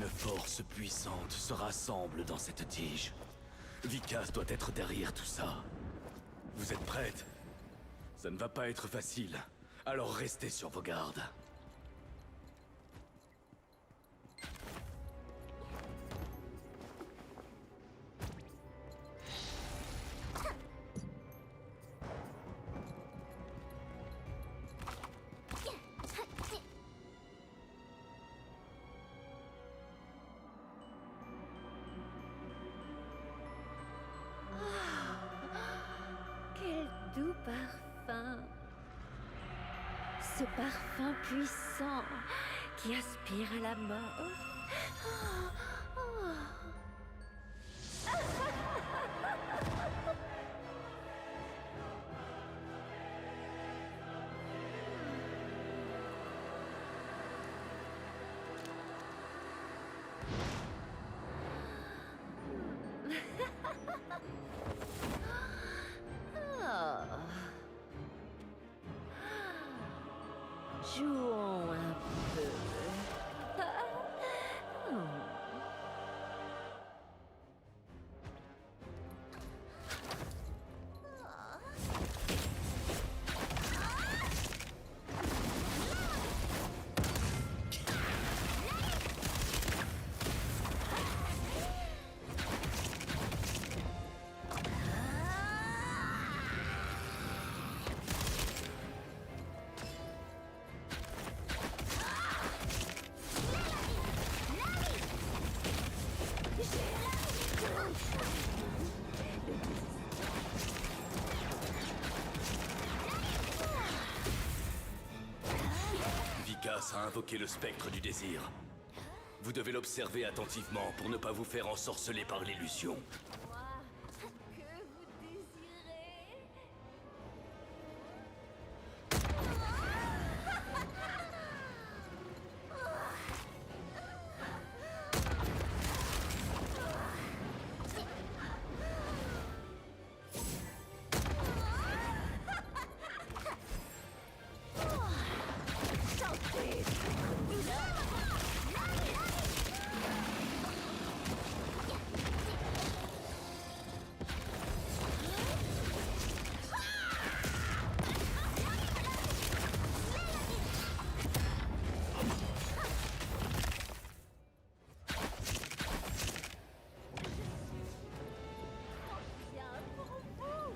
Une force puissante se rassemble dans cette tige. Vikas doit être derrière tout ça. Vous êtes prête? Ça ne va pas être facile, alors restez sur vos gardes. Quel doux parfum. Ce parfum puissant qui aspire à la mort. Jouons un peu. Vikas a invoqué le spectre du désir. Vous devez l'observer attentivement pour ne pas vous faire ensorceler par l'illusion. Moi, que vous désirez? Bien pour vous.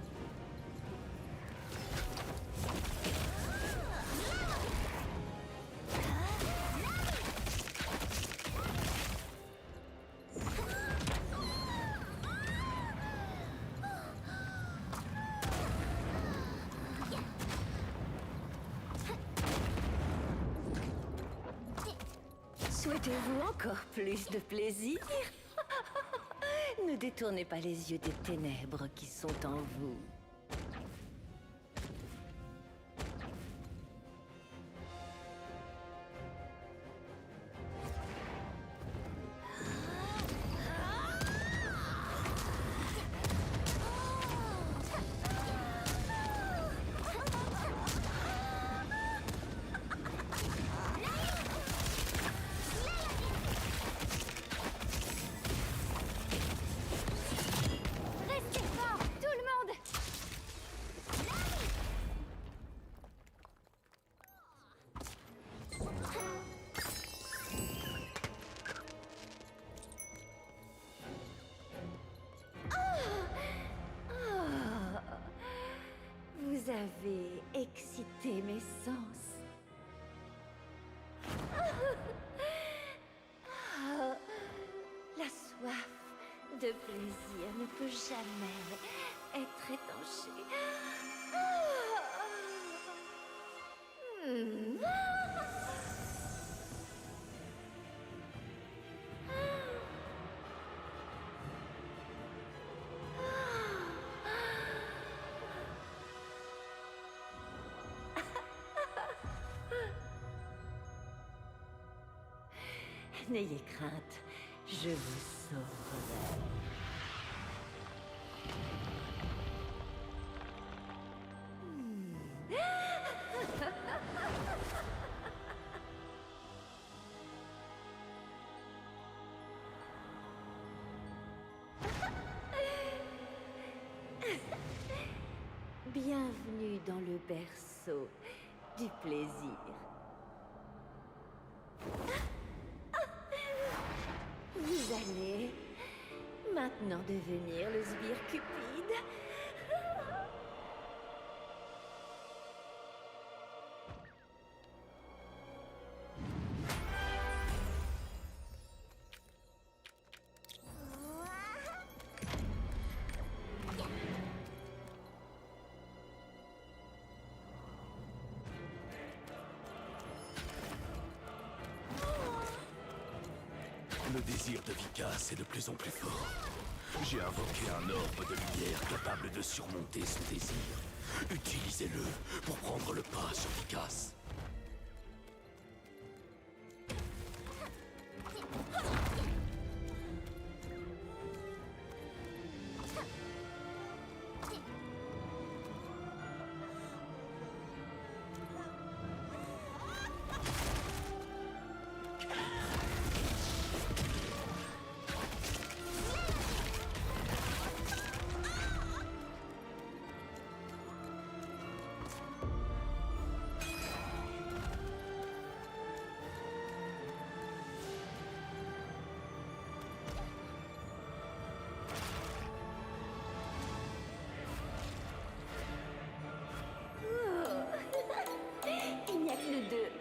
Souhaitez-vous encore plus de plaisir? Ne détournez pas les yeux des ténèbres qui sont en vous. Restez fort, tout le monde! Vous avez excité mes sens. La soif de plaisir ne peut jamais être étanchée. N'ayez crainte, je vous sauverai. Bienvenue dans le berceau du plaisir. Vous allez maintenant devenir le sbire cupide. Le désir de Vikas est de plus en plus fort. J'ai invoqué un orbe de lumière capable de surmonter son désir. Utilisez-le pour prendre le pas sur Vikas. Il n'y a que nous deux.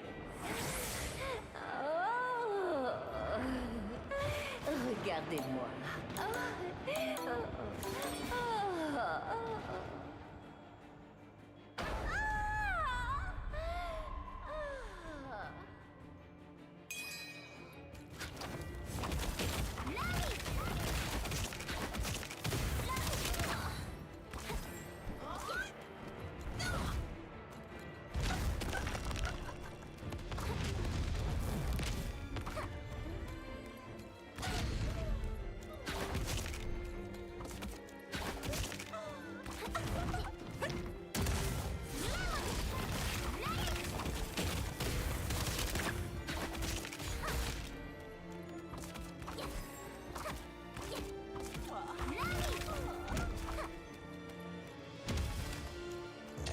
Oh. Regardez-moi.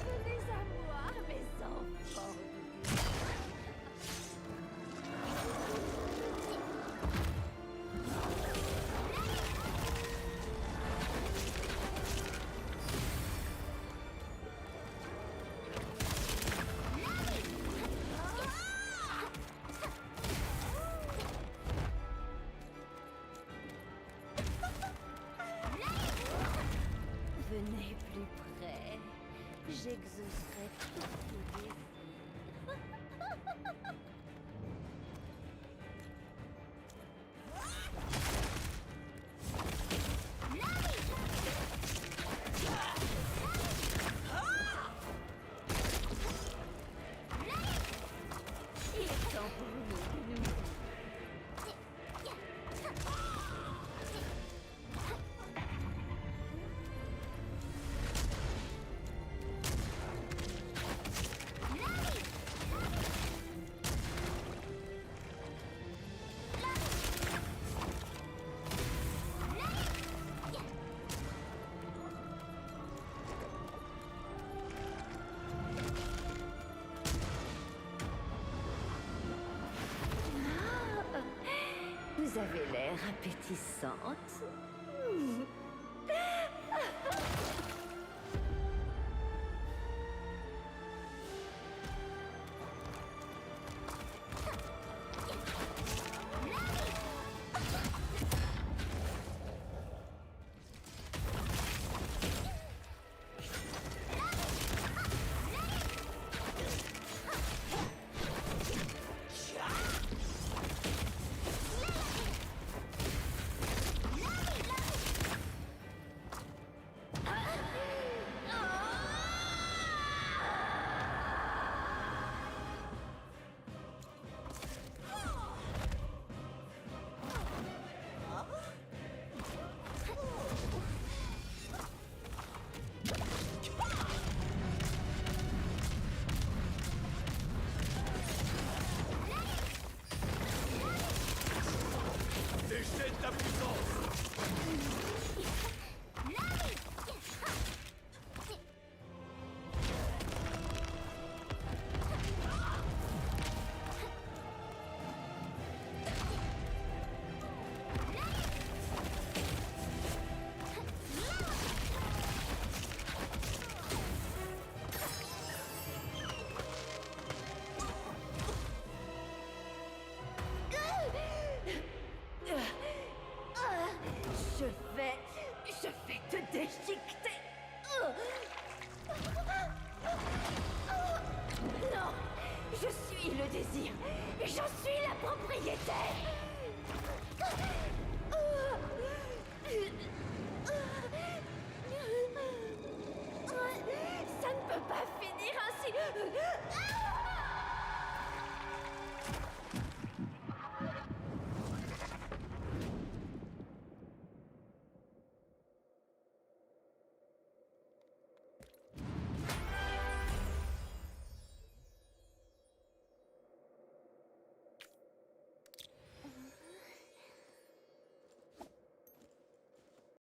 Venez à moi, mes enfants. Venez plus près. J'exaucerai tous vos désirs. Il est temps pour nous de nous. Vous avez l'air appétissante. Déchaîne ta puissance! Je suis le désir. Et j'en suis la propriétaire. Ça ne peut pas finir ainsi.